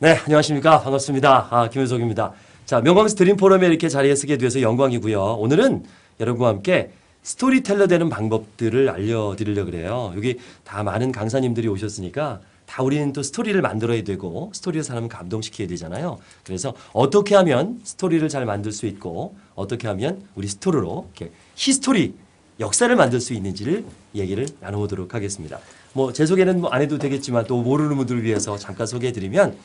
네, 안녕하십니까. 반갑습니다. 김효석입니다. 자, 명광스 드림 포럼에 이렇게 자리에 서게 돼서 영광이고요. 오늘은 여러분과 함께 스토리텔러 되는 방법들을 알려드리려고 그래요. 여기 다 많은 강사님들이 오셨으니까 다 우리는 또 스토리를 만들어야 되고 스토리를 사람을 감동시켜야 되잖아요. 그래서 어떻게 하면 스토리를 잘 만들 수 있고 어떻게 하면 우리 스토리로 이렇게 히스토리, 역사를 만들 수 있는지를 얘기를 나눠보도록 하겠습니다. 뭐 제 소개는 뭐 안 해도 되겠지만 또 모르는 분들을 위해서 잠깐 소개해드리면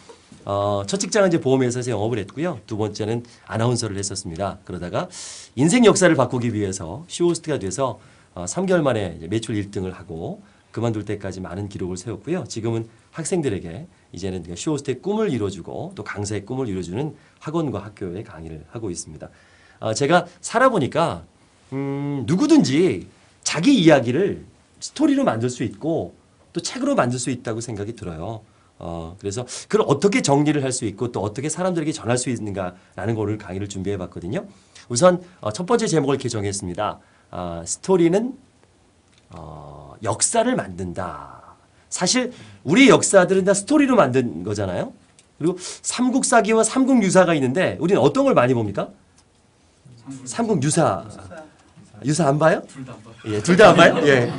첫 직장은 이제 보험회사에서 영업을 했고요. 두 번째는 아나운서를 했었습니다. 그러다가 인생 역사를 바꾸기 위해서 쇼호스트가 돼서 3개월 만에 매출 1등을 하고 그만둘 때까지 많은 기록을 세웠고요. 지금은 학생들에게 이제는 쇼호스트의 꿈을 이루어주고 또 강사의 꿈을 이루어주는 학원과 학교에 강의를 하고 있습니다. 제가 살아보니까 누구든지 자기 이야기를 스토리로 만들 수 있고 또 책으로 만들 수 있다고 생각이 들어요. 그래서 그걸 어떻게 정리를 할 수 있고 또 어떻게 사람들에게 전할 수 있는가라는 거를 강의를 준비해 봤거든요. 우선 첫 번째 제목을 이렇게 정했습니다. 스토리는 역사를 만든다. 사실 우리 역사들은 다 스토리로 만든 거잖아요. 그리고 삼국사기와 삼국유사가 있는데 우리는 어떤 걸 많이 봅니까? 삼국유사. 유사 안 봐요? 둘 다 안 봐요. 예, 둘 다 안 봐요? 예.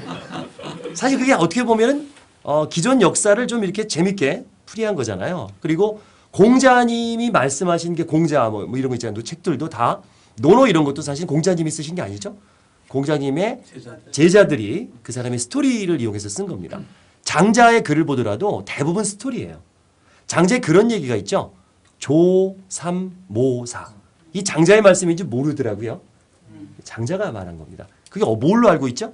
사실 그게 어떻게 보면은 기존 역사를 좀 이렇게 재밌게 풀이한 거잖아요. 그리고 공자님이 말씀하신 게 공자 뭐 이런 거 있잖아요. 책들도 다 논어 이런 것도 사실 공자님이 쓰신 게 아니죠. 공자님의 제자들이 그 사람의 스토리를 이용해서 쓴 겁니다. 장자의 글을 보더라도 대부분 스토리예요. 장자에 그런 얘기가 있죠. 조삼모사. 이 장자의 말씀인지 모르더라고요. 장자가 말한 겁니다. 그게 뭘로 알고 있죠?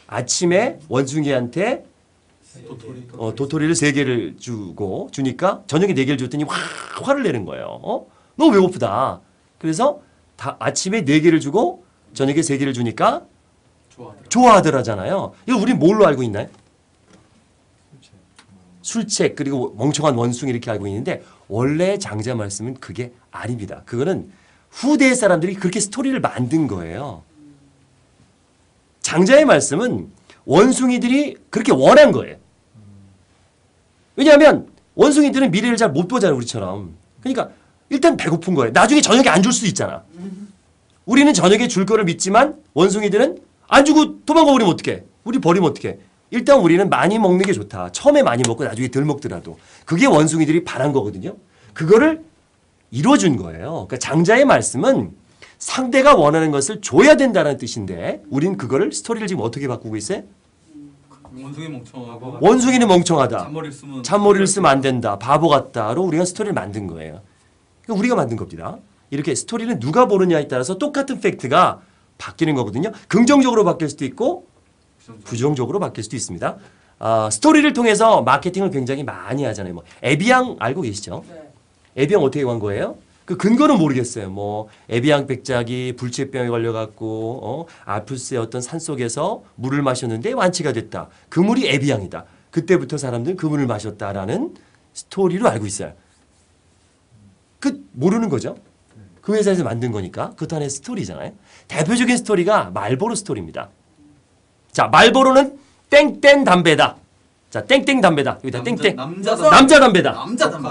아침에 원숭이한테 도토리를 3개를 주니까 저녁에 4개를 줬더니 화를 내는 거예요. 너무 배고프다. 그래서 아침에 4개를 주고 저녁에 3개를 주니까 좋아하더라잖아요. 이거 우리 뭘로 알고 있나요? 술책 그리고 멍청한 원숭이 이렇게 알고 있는데 원래 장자 말씀은 그게 아닙니다. 그거는 후대 사람들이 그렇게 스토리를 만든 거예요. 장자의 말씀은 원숭이들이 그렇게 원한 거예요. 왜냐하면 원숭이들은 미래를 잘 못 보잖아요. 우리처럼. 그러니까 일단 배고픈 거예요. 나중에 저녁에 안 줄 수 있잖아. 우리는 저녁에 줄 거를 믿지만 원숭이들은 안 주고 도망가 버리면 어떡해. 우리 버리면 어떡해. 일단 우리는 많이 먹는 게 좋다. 처음에 많이 먹고 나중에 덜 먹더라도. 그게 원숭이들이 바란 거거든요. 그거를 이루어준 거예요. 그러니까 장자의 말씀은 상대가 원하는 것을 줘야 된다는 뜻인데 우린 그거를 스토리를 지금 어떻게 바꾸고 있어요? 원숭이 멍청하고 원숭이는 멍청하다. 잔머리를 쓰면 안 된다. 바보 같다로 우리가 스토리를 만든 거예요. 그러니까 우리가 만든 겁니다. 이렇게 스토리는 누가 보느냐에 따라서 똑같은 팩트가 바뀌는 거거든요. 긍정적으로 바뀔 수도 있고 부정적으로 바뀔 수도 있습니다. 스토리를 통해서 마케팅을 굉장히 많이 하잖아요. 뭐 에비앙 알고 계시죠? 네. 에비앙 어떻게 간 거예요? 그 근거는 모르겠어요. 뭐 에비앙 백작이 불치병에 걸려갖고 알프스의 어떤 산 속에서 물을 마셨는데 완치가 됐다. 그 물이 에비앙이다. 그때부터 사람들은 그 물을 마셨다라는 스토리로 알고 있어요. 모르는 거죠. 그 회사에서 만든 거니까 그것도 하나의 스토리잖아요. 대표적인 스토리가 말보로 스토리입니다. 자, 말보로는 땡땡 담배다. 자, 땡땡 담배다. 여기다 땡땡. 남자 담배다. 남자 담배.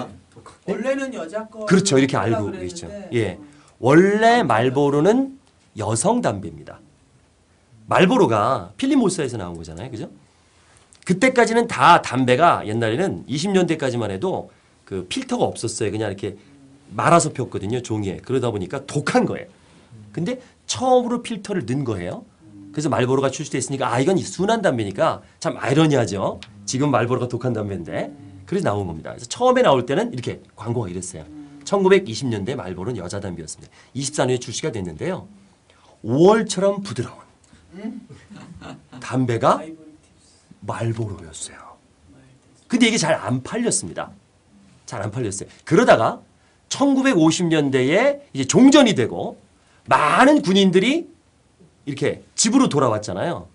원래는 여자 거. 그렇죠. 이렇게 알고 계시죠. 예. 원래 말보로는 여성 담배입니다. 말보로가 필립 모사에서 나온 거잖아요. 그죠? 그때까지는 다 담배가 옛날에는 20년대까지만 해도 그 필터가 없었어요. 그냥 이렇게 말아서 폈거든요. 종이에. 그러다 보니까 독한 거예요. 근데 처음으로 필터를 넣은 거예요. 그래서 말보로가 출시됐으니까 이건 순한 담배니까 참 아이러니하죠. 지금 말보로가 독한 담배인데. 그래서 나온 겁니다. 그래서 처음에 나올 때는 이렇게 광고가 이랬어요. 1920년대 말보로는 여자 담배였습니다. 24년에 출시가 됐는데요. 5월처럼 부드러운 담배가 말보로였어요. 근데 이게 잘 안 팔렸습니다. 잘 안 팔렸어요. 그러다가 1950년대에 이제 종전이 되고 많은 군인들이 이렇게 집으로 돌아왔잖아요.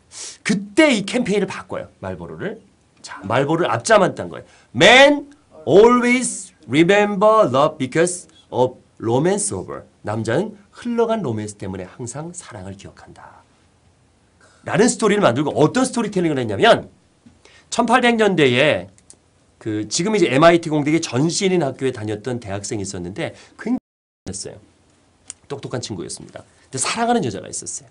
그때 이 캠페인을 바꿔요. 말보로를. 자, 말보로를 앞자만 딴 거예요. Men always remember love because of romance over. 남자는 흘러간 로맨스 때문에 항상 사랑을 기억한다. 라는 스토리를 만들고 어떤 스토리텔링을 했냐면 1800년대에 그 지금 이제 MIT 공대의 전신인 학교에 다녔던 대학생이 있었는데 굉장히 했어요. 똑똑한 친구였습니다. 근데 사랑하는 여자가 있었어요.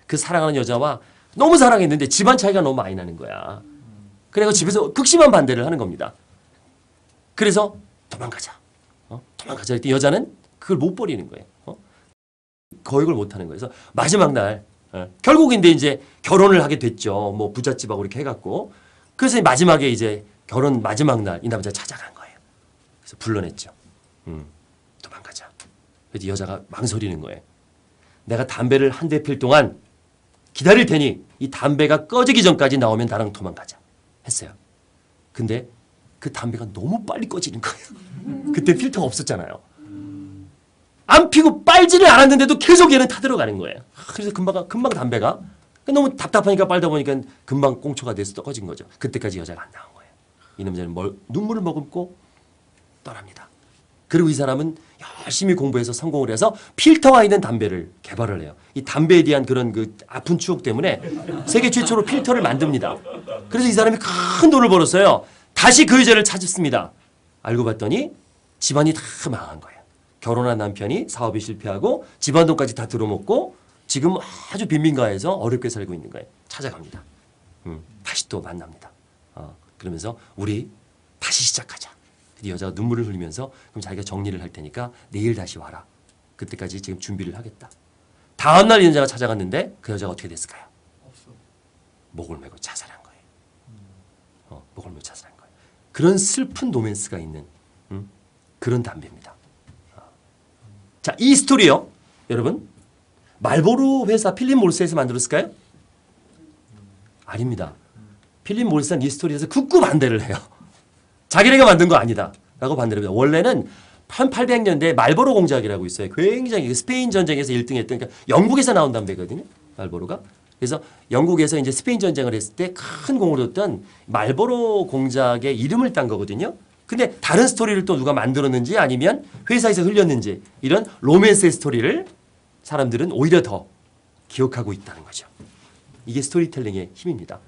그 사랑하는 여자와 너무 사랑했는데 집안 차이가 너무 많이 나는 거야. 그래서 집에서 극심한 반대를 하는 겁니다. 그래서 도망가자. 도망가자 했더니 여자는 그걸 못 버리는 거예요. 거역을 못 하는 거예요. 그래서 마지막 날 결국인데 이제 결혼을 하게 됐죠. 뭐 부잣집하고 이렇게 해갖고. 그래서 마지막에 이제 결혼 마지막 날 이 남자 찾아간 거예요. 그래서 불러냈죠. 도망가자. 그래서 여자가 망설이는 거예요. 내가 담배를 한 대 필 동안 기다릴 테니 이 담배가 꺼지기 전까지 나오면 나랑 도망가자 했어요. 근데 그 담배가 너무 빨리 꺼지는 거예요. 그때 필터가 없었잖아요. 안 피고 빨지를 않았는데도 계속 얘는 타들어가는 거예요. 그래서 금방 담배가 너무 답답하니까 빨다 보니까 금방 꽁초가 돼서 꺼진 거죠. 그때까지 여자가 안 나온 거예요. 이 남자는 눈물을 머금고 떠납니다. 그리고 이 사람은 열심히 공부해서 성공을 해서 필터가 있는 담배를 개발을 해요. 이 담배에 대한 그런 그 아픈 추억 때문에 세계 최초로 필터를 만듭니다. 그래서 이 사람이 큰 돈을 벌었어요. 다시 그 여자를 찾았습니다. 알고 봤더니 집안이 다 망한 거예요. 결혼한 남편이 사업에 실패하고 집안 돈까지 다 들어먹고 지금 아주 빈민가에서 어렵게 살고 있는 거예요. 찾아갑니다. 다시 또 만납니다. 그러면서 우리 다시 시작하자. 여자가 눈물을 흘리면서 그럼 자기가 정리를 할 테니까 내일 다시 와라. 그때까지 지금 준비를 하겠다. 다음 날 이 여자가 찾아갔는데 그 여자가 어떻게 됐을까요? 없어. 목을 메고 자살한 거예요. 목을 메고 자살한 거예요. 그런 슬픈 로맨스가 있는 그런 담배입니다. 자, 이 스토리요. 여러분 말보로 회사 필립 모리스에서 만들었을까요? 아닙니다. 필립 모리스는 이 스토리에서 극구 반대를 해요. 자기네가 만든 거 아니다 라고 반대를 합니다. 원래는 1800년대 말보로 공작이라고 있어요. 굉장히 스페인 전쟁에서 1등 했던, 그러니까 영국에서 나온 담배거든요. 말보로가. 그래서 영국에서 이제 스페인 전쟁을 했을 때 큰 공을 뒀던 말보로 공작의 이름을 딴 거거든요. 근데 다른 스토리를 또 누가 만들었는지 아니면 회사에서 흘렸는지 이런 로맨스의 스토리를 사람들은 오히려 더 기억하고 있다는 거죠. 이게 스토리텔링의 힘입니다.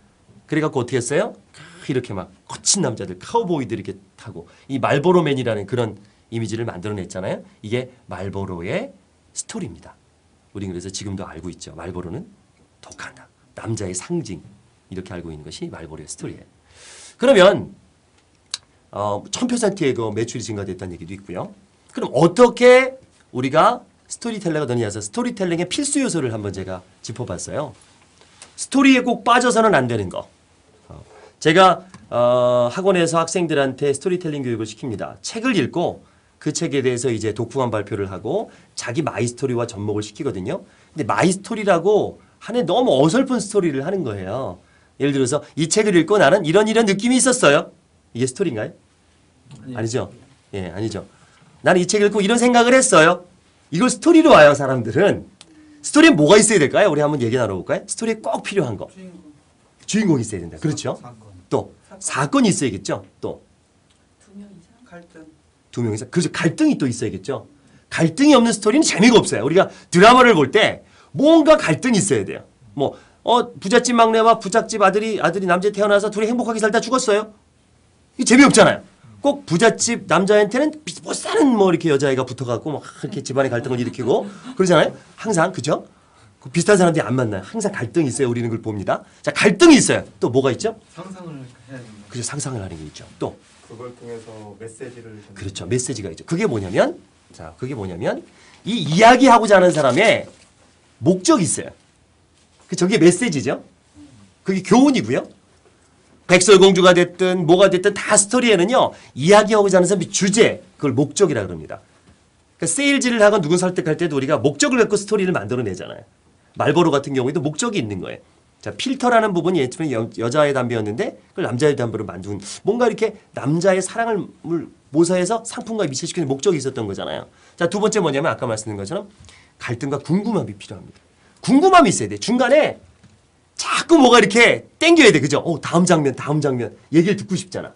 그래갖고 어떻게 했어요? 이렇게 막 거친 남자들, 카우보이들 이렇게 타고 이 말보로맨이라는 그런 이미지를 만들어냈잖아요. 이게 말보로의 스토리입니다. 우리는 그래서 지금도 알고 있죠. 말보로는 독한 남자의 상징 이렇게 알고 있는 것이 말보로의 스토리예요. 그러면 1000%의 그 매출이 증가됐다는 얘기도 있고요. 그럼 어떻게 우리가 스토리텔러가 되느냐 해서 스토리텔링의 필수 요소를 한번 제가 짚어봤어요. 스토리에 꼭 빠져서는 안 되는 거. 제가 학원에서 학생들한테 스토리텔링 교육을 시킵니다. 책을 읽고 그 책에 대해서 이제 독후감 발표를 하고 자기 마이스토리와 접목을 시키거든요. 근데 마이스토리라고 하는 너무 어설픈 스토리를 하는 거예요. 예를 들어서 이 책을 읽고 나는 이런 느낌이 있었어요. 이게 스토리인가요? 아니죠. 예, 아니죠. 나는 이 책을 읽고 이런 생각을 했어요. 이걸 스토리로 와요, 사람들은. 스토리에 뭐가 있어야 될까요? 우리 한번 얘기 나눠볼까요? 스토리에 꼭 필요한 거. 주인공이 있어야 된다. 그렇죠? 또 사건이 있어야겠죠. 또 2명 이상? 갈등. 2명 이상. 그렇죠. 갈등이 또 있어야겠죠. 갈등이 없는 스토리는 재미가 없어요. 우리가 드라마를 볼 때 뭔가 갈등이 있어야 돼요. 뭐 부잣집 막내와 부잣집 아들이 남자에 태어나서 둘이 행복하게 살다 죽었어요. 이 재미없잖아요. 꼭 부잣집 남자한테는 못 사는 뭐 이렇게 여자애가 붙어갖고 막 이렇게 집안의 갈등을 일으키고 그러잖아요. 항상 그죠? 비슷한 사람들이 안 만나요. 항상 갈등이 있어요. 우리는 그걸 봅니다. 자, 갈등이 있어요. 또 뭐가 있죠? 상상을 해야 됩니다. 그죠. 상상을 하는 게 있죠. 또 그걸 통해서 메시지를 그렇죠. 메시지가 있죠. 그게 뭐냐면 이 이야기하고자 하는 사람의 목적이 있어요. 저게 메시지죠. 그게 교훈이고요. 백설공주가 됐든 뭐가 됐든 다 스토리에는요. 이야기하고자 하는 사람의 주제, 그걸 목적이라 그럽니다. 그러니까 세일즈를 하건 누군 설득할 때도 우리가 목적을 갖고 스토리를 만들어내잖아요. 말보로 같은 경우에도 목적이 있는 거예요. 자, 필터라는 부분이 예전에 여자의 담배였는데 그걸 남자의 담배로 만든 뭔가 이렇게 남자의 사랑을 모사해서 상품과 미치시키는 목적이 있었던 거잖아요. 자, 두 번째 뭐냐면 아까 말씀드린 것처럼 갈등과 궁금함이 필요합니다. 궁금함이 있어야 돼. 중간에 자꾸 뭐가 이렇게 땡겨야 돼. 그죠? 다음 장면 얘기를 듣고 싶잖아.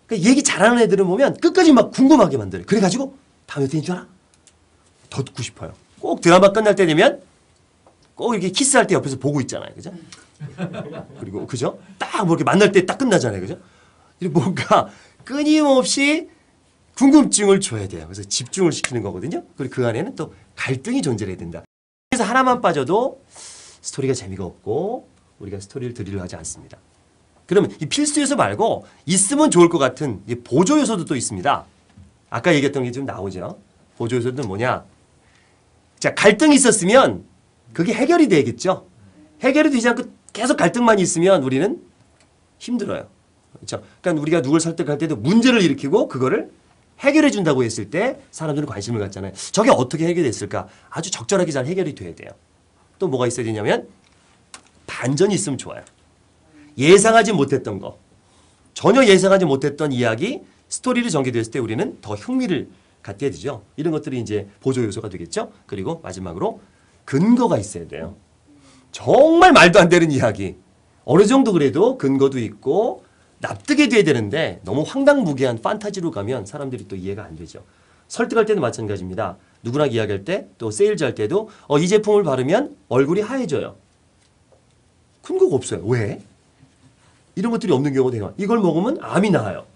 그러니까 얘기 잘하는 애들은 보면 끝까지 막 궁금하게 만들어요. 그래가지고 다음에 어떻게 줄 알아? 더 듣고 싶어요. 꼭 드라마 끝날 때 되면 꼭 이렇게 키스할 때 옆에서 보고 있잖아요. 그죠? 그리고 그죠? 딱 뭐 이렇게 만날 때 딱 끝나잖아요. 그죠? 이렇게 뭔가 끊임없이 궁금증을 줘야 돼요. 그래서 집중을 시키는 거거든요. 그리고 그 안에는 또 갈등이 존재해야 된다. 그래서 하나만 빠져도 스토리가 재미가 없고 우리가 스토리를 드리려 하지 않습니다. 그러면 이 필수 요소 말고 있으면 좋을 것 같은 이 보조 요소도 또 있습니다. 아까 얘기했던 게 좀 나오죠. 보조 요소는 뭐냐? 자, 갈등이 있었으면 그게 해결이 되겠죠. 해결이 되지 않고 계속 갈등만 있으면 우리는 힘들어요. 그렇죠? 그러니까 우리가 누굴 설득할 때도 문제를 일으키고 그거를 해결해 준다고 했을 때 사람들은 관심을 갖잖아요. 저게 어떻게 해결됐을까? 아주 적절하게 잘 해결이 돼야 돼요. 또 뭐가 있어야 되냐면 반전이 있으면 좋아요. 예상하지 못했던 거, 전혀 예상하지 못했던 이야기, 스토리를 전개됐을 때 우리는 더 흥미를 갖게 되죠. 이런 것들이 이제 보조 요소가 되겠죠. 그리고 마지막으로 근거가 있어야 돼요. 정말 말도 안 되는 이야기. 어느 정도 그래도 근거도 있고 납득이 돼야 되는데 너무 황당무계한 판타지로 가면 사람들이 또 이해가 안 되죠. 설득할 때도 마찬가지입니다. 누구랑 이야기할 때 또 세일즈 할 때도 이 제품을 바르면 얼굴이 하얘져요. 근거가 없어요. 왜? 이런 것들이 없는 경우가 돼요. 이걸 먹으면 암이 나아요.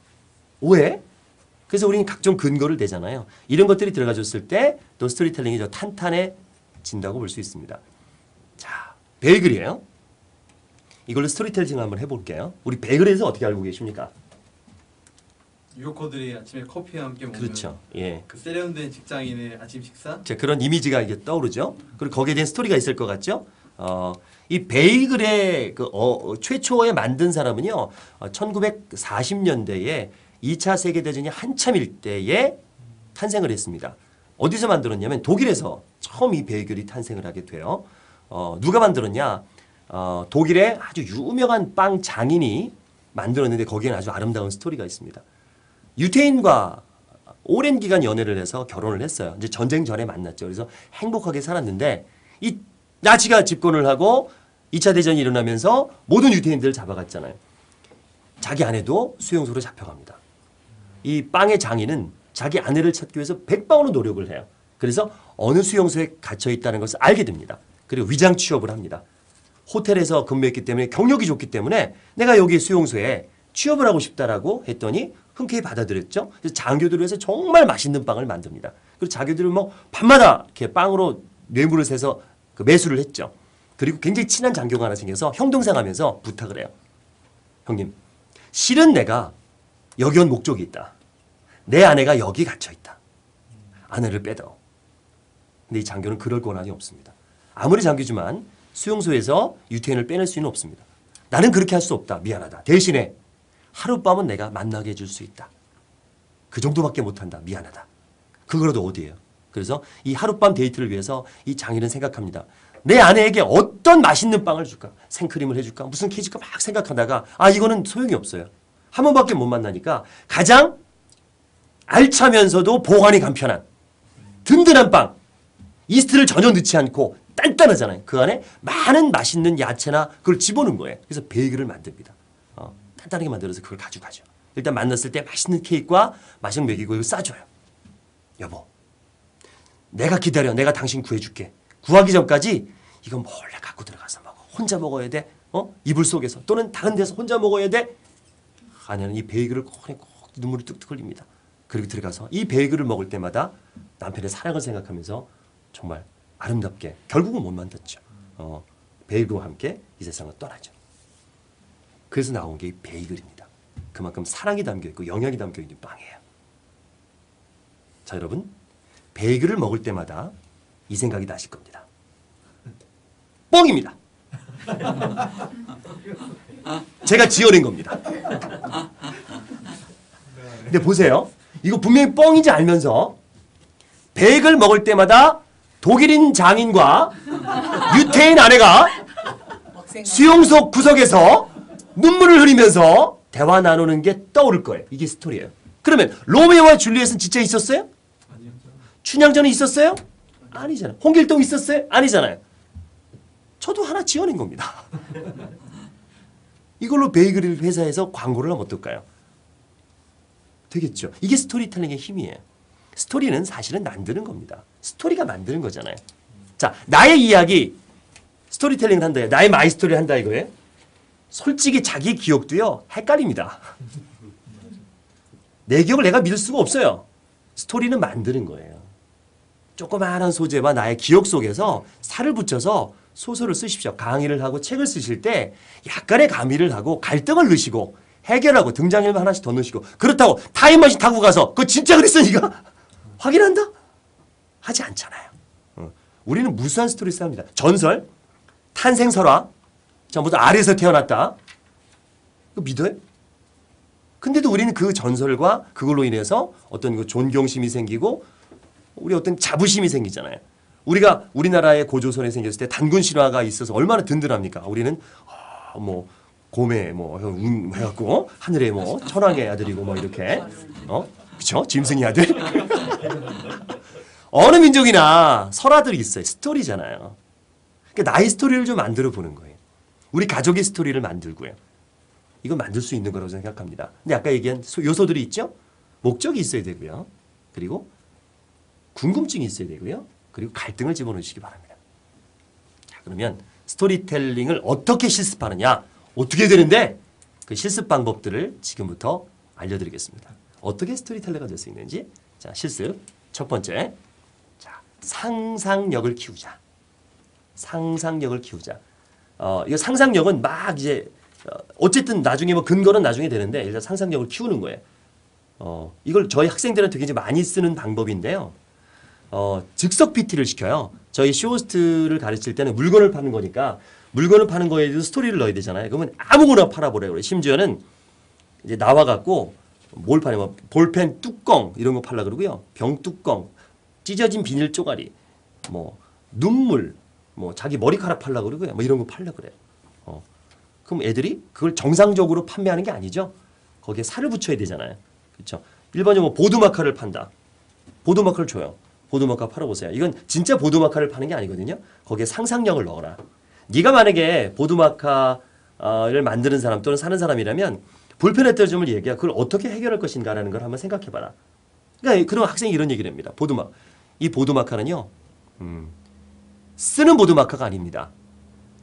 왜? 그래서 우리는 각종 근거를 대잖아요. 이런 것들이 들어가줬을 때 또 스토리텔링이 더 탄탄해진다고 볼 수 있습니다. 자, 베이글이에요. 이걸로 스토리텔링 한번 해볼게요. 우리 베이글에 대해서 어떻게 알고 계십니까? 뉴요커들이 아침에 커피와 함께 먹는 그렇죠. 예. 그 세련된 직장인의 아침 식사? 자, 그런 이미지가 이게 떠오르죠. 그리고 거기에 대한 스토리가 있을 것 같죠. 이 베이글의 최초에 만든 사람은요, 1940년대에 2차 세계대전이 한참일 때에 탄생을 했습니다. 어디서 만들었냐면 독일에서 처음 이 베이글이 탄생을 하게 돼요. 누가 만들었냐? 독일의 아주 유명한 빵 장인이 만들었는데 거기에는 아주 아름다운 스토리가 있습니다. 유태인과 오랜 기간 연애를 해서 결혼을 했어요. 이제 전쟁 전에 만났죠. 그래서 행복하게 살았는데 이 나치가 집권을 하고 2차 대전이 일어나면서 모든 유태인들을 잡아갔잖아요. 자기 아내도 수용소로 잡혀갑니다. 이 빵의 장인은 자기 아내를 찾기 위해서 백방으로 노력을 해요. 그래서 어느 수용소에 갇혀 있다는 것을 알게 됩니다. 그리고 위장 취업을 합니다. 호텔에서 근무했기 때문에 경력이 좋기 때문에 내가 여기 수용소에 취업을 하고 싶다라고 했더니 흔쾌히 받아들였죠. 그래서 장교들을 위해서 정말 맛있는 빵을 만듭니다. 그리고 자기들은 뭐 밤마다 이렇게 빵으로 뇌물을 세서 그 매수를 했죠. 그리고 굉장히 친한 장교가 하나 생겨서 형 동생 하면서 부탁을 해요. 형님, 실은 내가 여기 온 목적이 있다. 내 아내가 여기 갇혀 있다. 아내를 빼다오. 근데 이 장교는 그럴 권한이 없습니다. 아무리 장교지만 수용소에서 유태인을 빼낼 수는 없습니다. 나는 그렇게 할 수 없다. 미안하다. 대신에 하룻밤은 내가 만나게 해줄 수 있다. 그 정도밖에 못한다. 미안하다. 그거라도 어디예요? 그래서 이 하룻밤 데이트를 위해서 이 장인은 생각합니다. 내 아내에게 어떤 맛있는 빵을 줄까? 생크림을 해줄까? 무슨 케이크 줄까? 막 생각하다가 이거는 소용이 없어요. 한 번밖에 못 만나니까 가장 알차면서도 보관이 간편한 든든한 빵. 이스트를 전혀 넣지 않고 단단하잖아요. 그 안에 많은 맛있는 야채나 그걸 집어넣은 거예요. 그래서 베이글을 만듭니다. 단단하게 만들어서 그걸 가져가죠. 일단 만났을 때 맛있는 케이크와 맛있는 먹이고 이거 싸줘요. 여보, 내가 기다려. 내가 당신 구해줄게. 구하기 전까지 이거 몰래 갖고 들어가서 먹어. 혼자 먹어야 돼. 이불 속에서 또는 다른 데서 혼자 먹어야 돼. 아내는 이 베이글을 꼭 눈물이 뚝뚝 흘립니다. 그리고 들어가서 이 베이글을 먹을 때마다 남편의 사랑을 생각하면서 정말 아름답게 결국은 못 만났죠. 베이글과 함께 이 세상을 떠나죠. 그래서 나온 게 이 베이글입니다. 그만큼 사랑이 담겨있고 영양이 담겨있는 빵이에요. 자, 여러분, 베이글을 먹을 때마다 이 생각이 나실 겁니다. 뻥입니다. 제가 지어낸 겁니다. 근데 보세요. 이거 분명히 뻥인지 알면서 베이글 먹을 때마다 독일인 장인과 유태인 아내가 수용소 구석에서 눈물을 흘리면서 대화 나누는 게 떠오를 거예요. 이게 스토리예요. 그러면 로미오와 줄리엣은 진짜 있었어요? 춘향전이 있었어요? 아니잖아요. 홍길동 있었어요? 아니잖아요. 저도 하나 지어낸 겁니다. 이걸로 베이글 회사에서 광고를 하면 어떨까요? 되겠죠. 이게 스토리텔링의 힘이에요. 스토리는 사실은 만드는 겁니다. 스토리가 만드는 거잖아요. 자, 나의 이야기 스토리텔링을 한다. 나의 마이스토리를 한다 이거예요. 솔직히 자기 기억도요 헷갈립니다. 내 기억을 내가 믿을 수가 없어요. 스토리는 만드는 거예요. 조그마한 소재와 나의 기억 속에서 살을 붙여서 소설을 쓰십시오. 강의를 하고 책을 쓰실 때 약간의 가미를 하고 갈등을 넣으시고 해결하고 등장인물 하나씩 더 넣으시고 그렇다고 타임머신 타고 가서 그거 진짜 그랬어 니가? 확인한다? 하지 않잖아요. 우리는 무수한 스토리 쌓습니다. 전설, 탄생설화, 전부 다 아래에서 태어났다. 그거 믿어요? 근데도 우리는 그 전설과 그걸로 인해서 어떤 그 존경심이 생기고 우리 어떤 자부심이 생기잖아요. 우리가 우리나라의 고조선에 생겼을 때 단군 신화가 있어서 얼마나 든든합니까? 우리는 뭐 곰의 뭐 해갖고 하늘에 뭐 천왕의 아들이고 뭐 이렇게 그쵸? 짐승의 아들. 어느 민족이나 설화들이 있어요. 스토리잖아요. 그러니까 나의 스토리를 좀 만들어 보는 거예요. 우리 가족의 스토리를 만들고요. 이건 만들 수 있는 거라고 생각합니다. 근데 아까 얘기한 요소들이 있죠? 목적이 있어야 되고요. 그리고 궁금증이 있어야 되고요. 그리고 갈등을 집어넣으시기 바랍니다. 자, 그러면 스토리텔링을 어떻게 실습하느냐? 어떻게 되는데 그 실습 방법들을 지금부터 알려드리겠습니다. 어떻게 스토리텔러가 될 수 있는지. 자, 실습 첫 번째. 자, 상상력을 키우자. 상상력을 키우자. 이 상상력은 막 이제 어쨌든 나중에 뭐 근거는 나중에 되는데 일단 상상력을 키우는 거예요. 이걸 저희 학생들한테 굉장히 많이 쓰는 방법인데요. 즉석 PT를 시켜요. 저희 쇼호스트를 가르칠 때는 물건을 파는 거니까 물건을 파는 거에 대해서 스토리를 넣어야 되잖아요. 그러면 아무거나 팔아보래요. 심지어는 이제 나와갖고 뭘 파냐면 볼펜 뚜껑 이런 거 팔라 그러고요. 병 뚜껑, 찢어진 비닐 쪼가리, 뭐 눈물, 뭐 자기 머리카락 팔라 그러고요. 뭐 이런 거 팔라 그래요. 그럼 애들이 그걸 정상적으로 판매하는 게 아니죠. 거기에 살을 붙여야 되잖아요. 그렇죠? 일반적으로 보드마카를 판다. 보드마카를 줘요. 보드마카 팔아보세요. 이건 진짜 보드마카를 파는 게 아니거든요. 거기에 상상력을 넣어라. 네가 만약에 보드마카를 만드는 사람 또는 사는 사람이라면 불편했던 점을 얘기해. 그걸 어떻게 해결할 것인가라는 걸 한번 생각해봐라. 그러니까 그런 학생이 이런 얘기를 합니다. 이 보드마카는요. 쓰는 보드마카가 아닙니다.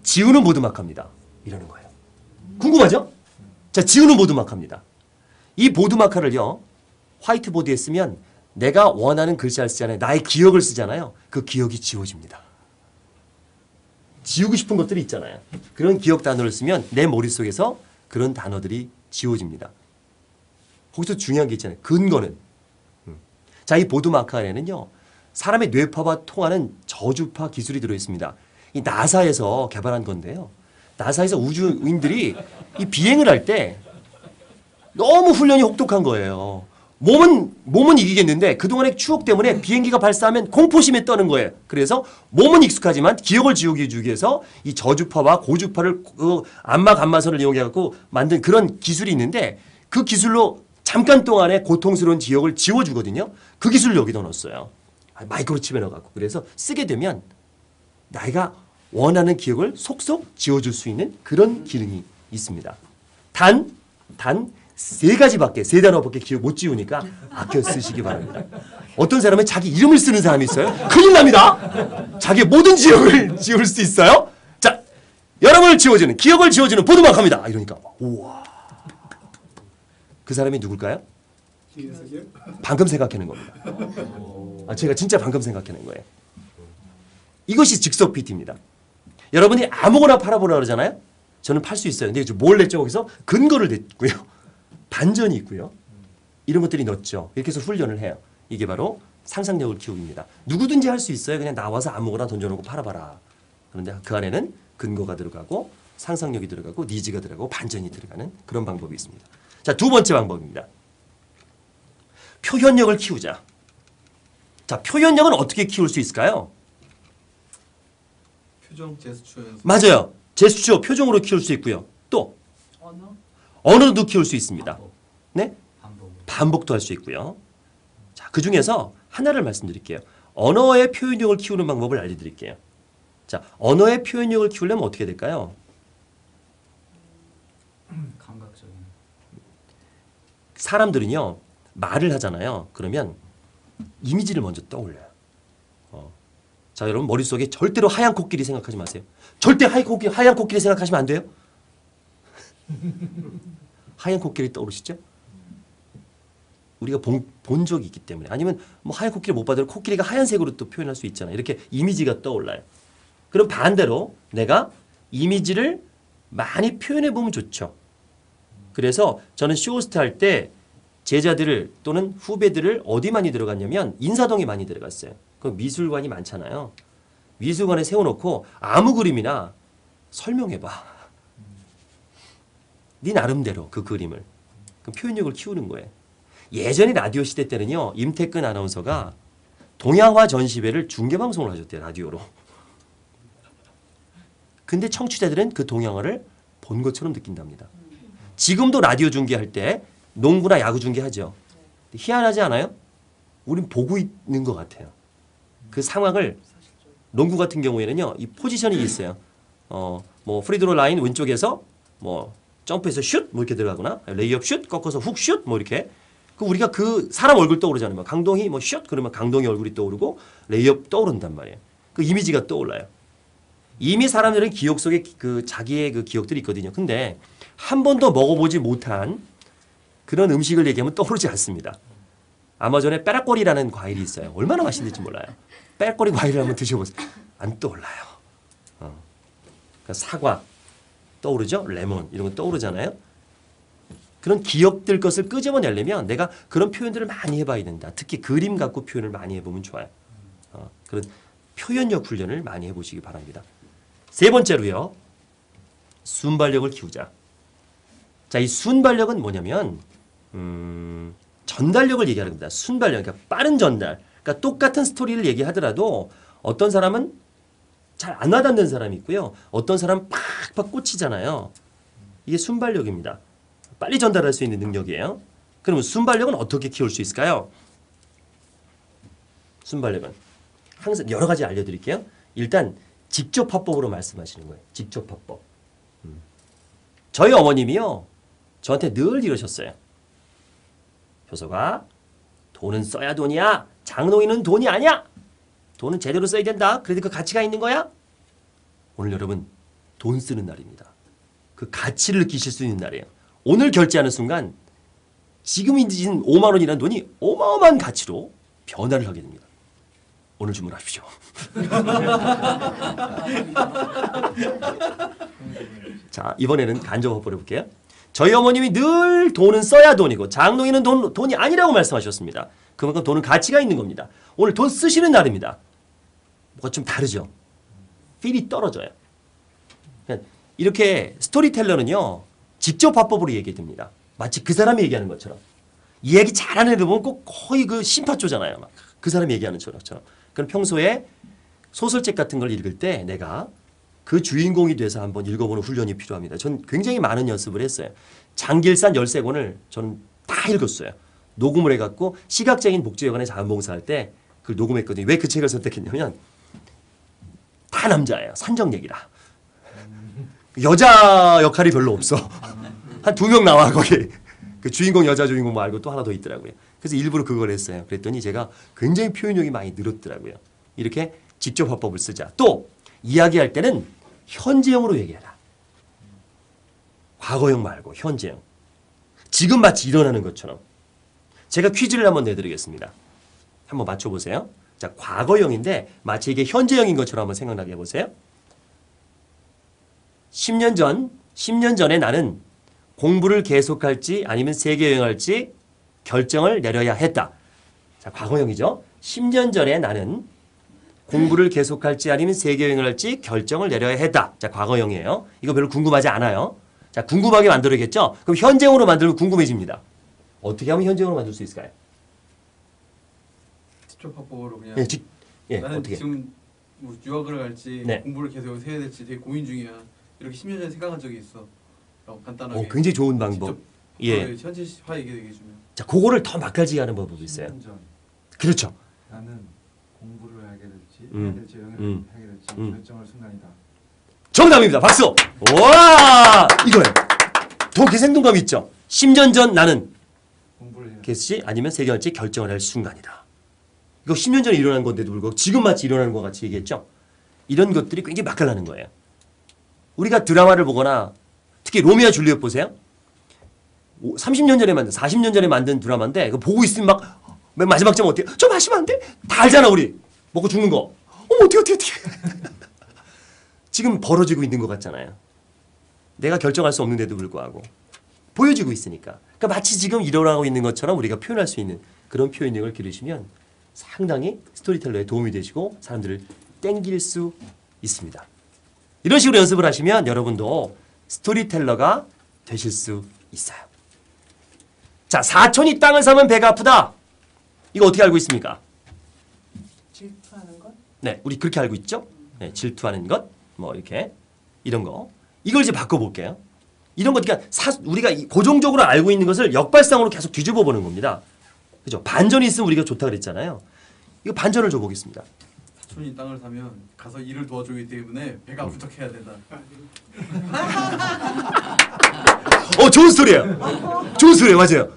지우는 보드마카입니다. 이러는 거예요. 궁금하죠? 자, 지우는 보드마카입니다. 이 보드마카를요. 화이트보드에 쓰면 내가 원하는 글자를 쓰잖아요. 나의 기억을 쓰잖아요. 그 기억이 지워집니다. 지우고 싶은 것들이 있잖아요. 그런 기억 단어를 쓰면 내 머릿속에서 그런 단어들이 지워집니다. 거기서 중요한 게 있잖아요. 근거는. 자, 이 보드마카 안에는요. 사람의 뇌파와 통하는 저주파 기술이 들어있습니다. 이 나사에서 개발한 건데요. 나사에서 우주인들이 이 비행을 할 때 너무 훈련이 혹독한 거예요. 몸은 이기겠는데 그동안의 추억 때문에 비행기가 발사하면 공포심에 떠는 거예요. 그래서 몸은 익숙하지만 기억을 지우기 위해서 이 저주파와 고주파를 암막 감마선을 이용해 갖고 만든 그런 기술이 있는데 그 기술로 잠깐 동안의 고통스러운 기억을 지워주거든요. 그 기술을 여기다 넣었어요. 마이크로칩에 넣어갖고. 그래서 쓰게 되면 내가 원하는 기억을 속속 지워줄 수 있는 그런 기능이 있습니다. 단 3가지밖에, 3단어밖에 기억 못 지우니까 아껴 쓰시기 바랍니다. 어떤 사람은 자기 이름을 쓰는 사람이 있어요. 큰일 납니다. 자기의 모든 기억을 지울 수 있어요. 자, 여러분을 지워주는, 기억을 지워주는 보드마카입니다. 이러니까 우와. 그 사람이 누굴까요? 방금 생각해낸 겁니다. 제가 진짜 방금 생각해낸 거예요. 이것이 즉석 PT입니다. 여러분이 아무거나 팔아보라 그러잖아요. 저는 팔 수 있어요. 근데 뭘 냈죠? 거기서 근거를 냈고요. 반전이 있고요. 이런 것들이 넣었죠. 이렇게 해서 훈련을 해요. 이게 바로 상상력을 키우기입니다. 누구든지 할 수 있어요. 그냥 나와서 아무거나 던져놓고 팔아봐라. 그런데 그 안에는 근거가 들어가고 상상력이 들어가고 니즈가 들어가고 반전이 들어가는 그런 방법이 있습니다. 자, 두 번째 방법입니다. 표현력을 키우자. 자, 표현력은 어떻게 키울 수 있을까요? 표정, 제스처 연습. 맞아요. 제스처, 표정으로 키울 수 있고요. 또 언어도 키울 수 있습니다. 네? 반복도 할 수 있고요. 자, 그 중에서 하나를 말씀드릴게요. 언어의 표현력을 키우는 방법을 알려드릴게요. 자, 언어의 표현력을 키우려면 어떻게 될까요? 감각적인. 사람들은요, 말을 하잖아요. 그러면 이미지를 먼저 떠올려요. 자, 여러분 머릿속에 절대로 하얀 코끼리 생각하지 마세요. 절대 하얀 코끼리 생각하시면 안 돼요. 하얀 코끼리 떠오르시죠? 우리가 본 적이 있기 때문에 아니면 뭐 하얀 코끼리 못 봐도 코끼리가 하얀색으로 또 표현할 수 있잖아요. 이렇게 이미지가 떠올라요. 그럼 반대로 내가 이미지를 많이 표현해 보면 좋죠. 그래서 저는 쇼호스트 할 때 제자들을 또는 후배들을 어디 많이 들어갔냐면 인사동에 많이 들어갔어요. 그 미술관이 많잖아요. 미술관에 세워놓고 아무 그림이나 설명해봐. 네 나름대로 그 그림을. 그 표현력을 키우는 거예요. 예전에 라디오 시대 때는요. 임태근 아나운서가 동양화 전시회를 중계방송을 하셨대요. 라디오로. 근데 청취자들은 그 동양화를 본 것처럼 느낀답니다. 지금도 라디오 중계할 때 농구나 야구 중계하죠. 희한하지 않아요? 우린 보고 있는 것 같아요. 그 상황을 농구 같은 경우에는요. 이 포지션이 있어요. 뭐 프리드로 라인 왼쪽에서 뭐 점프해서 슛 뭐 이렇게 들어가거나 레이업 슛 꺾어서 훅 슛 뭐 이렇게 그 우리가 그 사람 얼굴 떠오르잖아요. 뭐 강동희 뭐 슛 그러면 강동희 얼굴이 떠오르고 레이업 떠오른단 말이에요. 그 이미지가 떠올라요. 이미 사람들은 기억 속에 그 자기의 그 기억들이 있거든요. 근데 한 번도 먹어보지 못한 그런 음식을 얘기하면 떠오르지 않습니다. 아마존에 빼락꼬리라는 과일이 있어요. 얼마나 맛있는지 몰라요. 빼락꼬리 과일을 한번 드셔보세요. 안 떠올라요. 그러니까 사과 떠오르죠? 레몬 이런 거 떠오르잖아요. 그런 기억들 것을 끄집어내려면 내가 그런 표현들을 많이 해봐야 된다. 특히 그림 갖고 표현을 많이 해보면 좋아요. 그런 표현력 훈련을 많이 해보시기 바랍니다. 세 번째로요. 순발력을 키우자. 자, 이 순발력은 뭐냐면 전달력을 얘기하는 겁니다. 순발력, 그러니까 빠른 전달. 그러니까 똑같은 스토리를 얘기하더라도 어떤 사람은 잘 안 와닿는 사람이 있고요. 어떤 사람은 팍팍 꽂히잖아요. 이게 순발력입니다. 빨리 전달할 수 있는 능력이에요. 그러면 순발력은 어떻게 키울 수 있을까요? 순발력은 항상 여러 가지 알려드릴게요. 일단 직접 화법으로 말씀하시는 거예요. 직접 화법. 저희 어머님이요. 저한테 늘 이러셨어요. 효서가 돈은 써야 돈이야. 장롱이는 돈이 아니야. 돈은 제대로 써야 된다. 그래도 그 가치가 있는 거야. 오늘 여러분 돈 쓰는 날입니다. 그 가치를 느끼실 수 있는 날이에요. 오늘 결제하는 순간 지금 있는 5만 원이라는 돈이 어마어마한 가치로 변화를 하게 됩니다. 오늘 주문하십시오. 자, 이번에는 간접 확보를 해볼게요. 저희 어머님이 늘 돈은 써야 돈이고 장롱이는 돈이 아니라고 말씀하셨습니다. 그만큼 돈은 가치가 있는 겁니다. 오늘 돈 쓰시는 날입니다. 뭐가 좀 다르죠? 필이 떨어져요. 이렇게 스토리텔러는요. 직접 화법으로 얘기됩니다. 마치 그 사람이 얘기하는 것처럼. 이야기 잘하는 애들 보면 꼭 거의 그 심파조잖아요. 막 그 사람이 얘기하는 것처럼. 그럼 평소에 소설책 같은 걸 읽을 때 내가 그 주인공이 돼서 한번 읽어보는 훈련이 필요합니다. 전 굉장히 많은 연습을 했어요. 장길산 13권을 저는 다 읽었어요. 녹음을 해갖고 시각장애인 복지회관에 자원봉사할 때 그걸 녹음했거든요. 왜 그 책을 선택했냐면 다 남자예요. 산적 얘기라. 여자 역할이 별로 없어. 한 2명 나와 거기. 그 주인공 여자 주인공 말고 또 하나 더 있더라고요. 그래서 일부러 그걸 했어요. 그랬더니 제가 굉장히 표현력이 많이 늘었더라고요. 이렇게 직접 화법을 쓰자. 또 이야기할 때는 현재형으로 얘기해라. 과거형 말고 현재형. 지금 마치 일어나는 것처럼. 제가 퀴즈를 한번 내드리겠습니다. 한번 맞춰보세요. 자, 과거형인데 마치 이게 현재형인 것처럼 한번 생각나게 해보세요. 10년 전에 나는 공부를 계속할지 아니면 세계여행할지 결정을 내려야 했다. 자, 과거형이죠. 10년 전에 나는 공부를 계속할지 아니면 세계여행을 할지 결정을 내려야 했다. 자, 과거형이에요. 이거 별로 궁금하지 않아요. 자, 궁금하게 만들어야겠죠? 그럼 현재형으로 만들면 궁금해집니다. 어떻게 하면 현재형으로 만들 수 있을까요? 직접 화법으로 그냥 나는 어떻게? 지금 뭐 유학을 갈지 네. 공부를 계속 해야 될지 되게 고민 중이야. 이렇게 10년 전에 생각한 적이 있어. 라고 간단하게. 굉장히 좋은 방법. 예. 현실화 얘기해 주면. 자, 그거를 더 맛깔지게 하는 방법이 있어요. 10년 전 그렇죠. 나는 공부를 하게 될지 음. 해야 될지 영향을 하게 될지 결정할 순간이다. 정답입니다. 박수. 와, 이거예요. 더 생동감 있죠. 10년 전 나는 공부를 해야 개시 아니면 세계할지 결정을 할 순간이다. 이거 10년 전에 일어난 건데도 불구하고 지금 마치 일어나는 것 같이 얘기했죠. 이런 것들이 굉장히 맛깔나는 거예요. 우리가 드라마를 보거나 특히 로미오와 줄리엣 보세요. 30년 전에 만든 40년 전에 만든 드라마인데 그거 보고 있으면 막 맨 마지막 점 어때요? 좀 하시면 안 돼? 다 알잖아 우리. 먹고 죽는 거. 어머 어떻게. 지금 벌어지고 있는 것 같잖아요. 내가 결정할 수 없는데도 불구하고 보여지고 있으니까. 그러니까 마치 지금 일어나고 있는 것처럼 우리가 표현할 수 있는 그런 표현력을 기르시면 상당히 스토리텔러에 도움이 되시고 사람들을 땡길 수 있습니다. 이런 식으로 연습을 하시면 여러분도 스토리텔러가 되실 수 있어요. 자, 사촌이 땅을 사면 배가 아프다. 이거 어떻게 알고 있습니까? 질투하는 것? 네, 우리 그렇게 알고 있죠? 네, 질투하는 것, 뭐 이렇게 이런 거. 이걸 이제 바꿔볼게요. 이런 것 그러니까 우리가 고정적으로 알고 있는 것을 역발상으로 계속 뒤집어 보는 겁니다. 그죠? 반전이 있으면 우리가 좋다 그랬잖아요. 이거 반전을 줘보겠습니다. 사촌이 땅을 사면 가서 일을 도와주기 때문에 배가 부족해야 된다. 좋은 스토리예요. 좋은 스토리예요. 맞아요.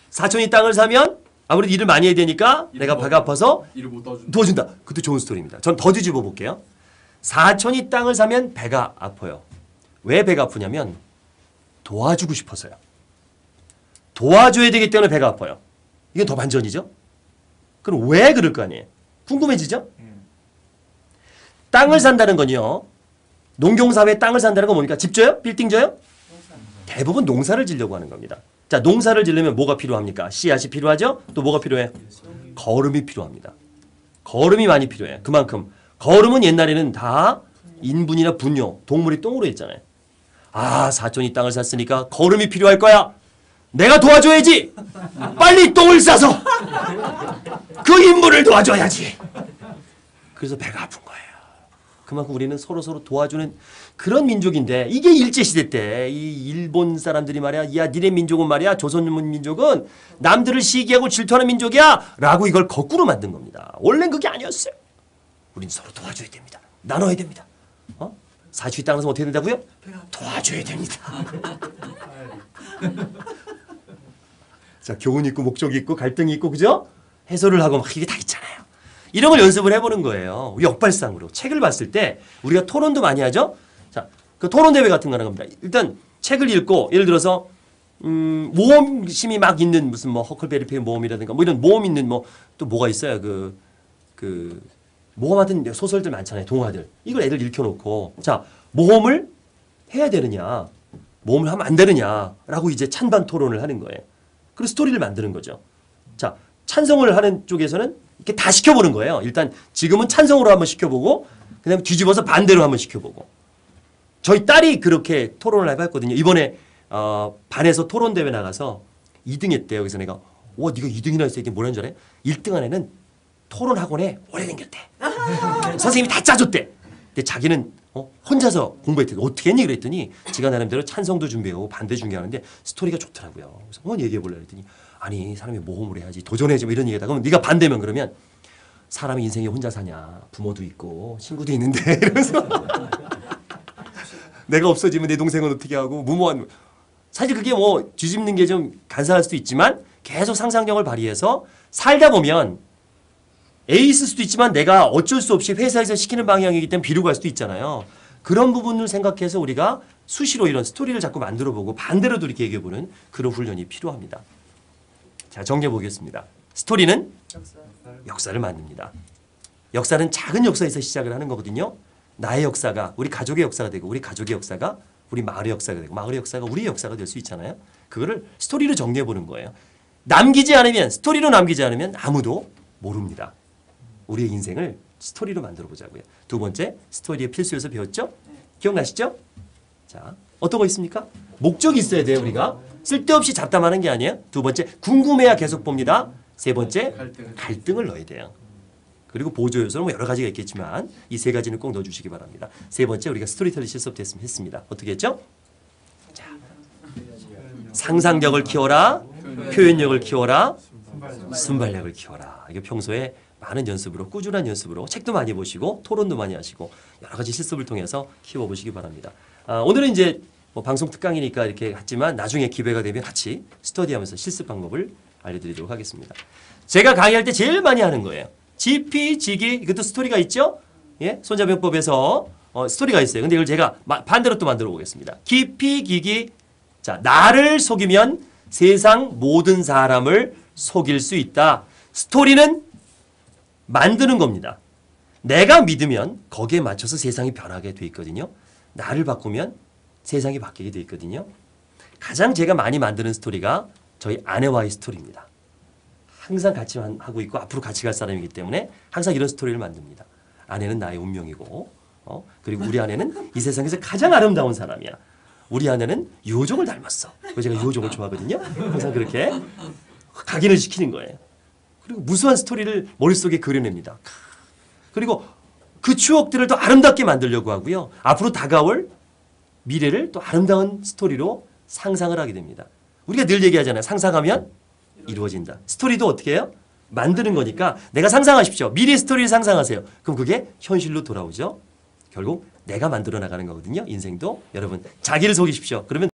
사촌이 땅을 사면 아무래도 일을 많이 해야 되니까 내가 배가 아파서 일을 못 도와준다. 도와준다. 그것도 좋은 스토리입니다. 전 더 뒤집어 볼게요. 사촌이 땅을 사면 배가 아파요. 왜 배가 아프냐면 도와주고 싶어서요. 도와줘야 되기 때문에 배가 아파요. 이건 더 반전이죠. 그럼 왜 그럴 거 아니에요? 궁금해지죠? 땅을 산다는 건요. 농경사회에 땅을 산다는 건 뭡니까? 집 져요? 빌딩 져요? 대부분 농사를 지려고 하는 겁니다. 자, 농사를 지려면 뭐가 필요합니까? 씨앗이 필요하죠? 또 뭐가 필요해? 거름이 필요합니다. 거름이 많이 필요해요. 그만큼 거름은 옛날에는 다 인분이나 분뇨, 동물이 똥으로 했잖아요. 아, 사촌이 땅을 샀으니까 거름이 필요할 거야. 내가 도와줘야지. 빨리 똥을 싸서 그 인물을 도와줘야지. 그래서 배가 아픈 거예요. 그만큼 우리는 서로 도와주는 그런 민족인데 이게 일제시대 때 이 일본 사람들이 말이야, 야 니네 민족은 말이야, 조선 민족은 남들을 시기하고 질투하는 민족이야 라고 이걸 거꾸로 만든 겁니다. 원래는 그게 아니었어요. 우린 서로 도와줘야 됩니다. 나눠야 됩니다. 사촌이 땅에서 어떻게 된다고요? 도와줘야 됩니다. 자, 교훈 있고 목적이 있고 갈등이 있고 그죠? 해설을 하고 막 이게 다 있잖아요. 이런 걸 연습을 해보는 거예요. 역발상으로. 책을 봤을 때 우리가 토론도 많이 하죠. 자, 그 토론 대회 같은 거 하는 겁니다. 일단 책을 읽고 예를 들어서 모험심이 막 있는 무슨 뭐 허클베리 모험이라든가 뭐 이런 모험 있는 뭐 또 뭐가 있어요. 그 모험하던 소설들 많잖아요. 동화들. 이걸 애들 읽혀놓고 자, 모험을 해야 되느냐, 모험을 하면 안 되느냐라고 이제 찬반 토론을 하는 거예요. 그리고 스토리를 만드는 거죠. 자, 찬성을 하는 쪽에서는 이렇게 다 시켜보는 거예요. 일단 지금은 찬성으로 한번 시켜보고 그다음에 뒤집어서 반대로 한번 시켜보고. 저희 딸이 그렇게 토론을 해봤거든요. 이번에 반에서 토론 대회 나가서 2등 했대요. 그래서 내가 와, 네가 2등이나 했어. 이게 뭐라는 줄 알아요? 1등 안에는 토론 학원에 오래 다녔대. 선생님이 다 짜줬대. 근데 자기는 혼자서 공부했대. 어떻게 했니? 그랬더니 지가 나름대로 찬성도 준비하고 반대 준비하는데 스토리가 좋더라고요. 그래서 얘기해볼래 그랬더니 아니 사람이 모험을 해야지 도전해야지 뭐 이런 얘기하다 그러면 네가 반대면 그러면 사람이 인생에 혼자 사냐, 부모도 있고 친구도 있는데 이러면서 내가 없어지면 내 동생은 어떻게 하고 무모한 사실 그게 뭐 뒤집는 게 좀 간사할 수도 있지만 계속 상상력을 발휘해서 살다 보면 A 있을 수도 있지만 내가 어쩔 수 없이 회사에서 시키는 방향이기 때문에 B로 갈 수도 있잖아요. 그런 부분을 생각해서 우리가 수시로 이런 스토리를 자꾸 만들어보고 반대로도 이렇게 얘기해보는 그런 훈련이 필요합니다. 자, 정리해 보겠습니다. 스토리는 역사를 만듭니다. 역사는 작은 역사에서 시작을 하는 거거든요. 나의 역사가 우리 가족의 역사가 되고 우리 가족의 역사가 우리 마을의 역사가 되고 마을의 역사가 우리의 역사가 될 수 있잖아요. 그거를 스토리로 정리해 보는 거예요. 남기지 않으면 스토리로 남기지 않으면 아무도 모릅니다. 우리의 인생을 스토리로 만들어 보자고요. 두 번째, 스토리의 필수 요소 배웠죠? 기억나시죠? 자, 어떤 거 있습니까? 목적이 있어야 돼요. 우리가 쓸데없이 잡담하는 게 아니에요. 두 번째, 궁금해야 계속 봅니다. 세 번째, 갈등을 넣어야 돼요. 그리고 보조 요소는 뭐 여러 가지가 있겠지만 이 세 가지는 꼭 넣어주시기 바랍니다. 세 번째, 우리가 스토리텔링 실습 했습니다. 어떻게 했죠? 자, 상상력을 키워라, 표현력을 키워라, 순발력을 키워라. 이게 평소에 많은 연습으로 꾸준한 연습으로 책도 많이 보시고 토론도 많이 하시고 여러 가지 실습을 통해서 키워보시기 바랍니다. 오늘은 이제 뭐 방송 특강이니까 이렇게 했지만 나중에 기회가 되면 같이 스터디하면서 실습 방법을 알려드리도록 하겠습니다. 제가 강의할 때 제일 많이 하는 거예요. 지피, 지기 이것도 스토리가 있죠? 예? 손자병법에서 스토리가 있어요. 근데 이걸 제가 반대로 또 만들어 보겠습니다. 기피, 기기, 자, 나를 속이면 세상 모든 사람을 속일 수 있다. 스토리는 만드는 겁니다. 내가 믿으면 거기에 맞춰서 세상이 변하게 돼 있거든요. 나를 바꾸면 세상이 바뀌게 돼 있거든요. 가장 제가 많이 만드는 스토리가 저희 아내와의 스토리입니다. 항상 같이 하고 있고 앞으로 같이 갈 사람이기 때문에 항상 이런 스토리를 만듭니다. 아내는 나의 운명이고 그리고 우리 아내는 이 세상에서 가장 아름다운 사람이야. 우리 아내는 유호종을 닮았어. 그래서 제가 유호종을 좋아하거든요. 항상 그렇게 각인을 시키는 거예요. 그리고 무수한 스토리를 머릿속에 그려냅니다. 그리고 그 추억들을 더 아름답게 만들려고 하고요. 앞으로 다가올 미래를 또 아름다운 스토리로 상상을 하게 됩니다. 우리가 늘 얘기하잖아요. 상상하면 이루어진다. 스토리도 어떻게 해요? 만드는 거니까 내가 상상하십시오. 미래 스토리를 상상하세요. 그럼 그게 현실로 돌아오죠. 결국 내가 만들어 나가는 거거든요. 인생도. 여러분 자기를 속이십시오. 그러면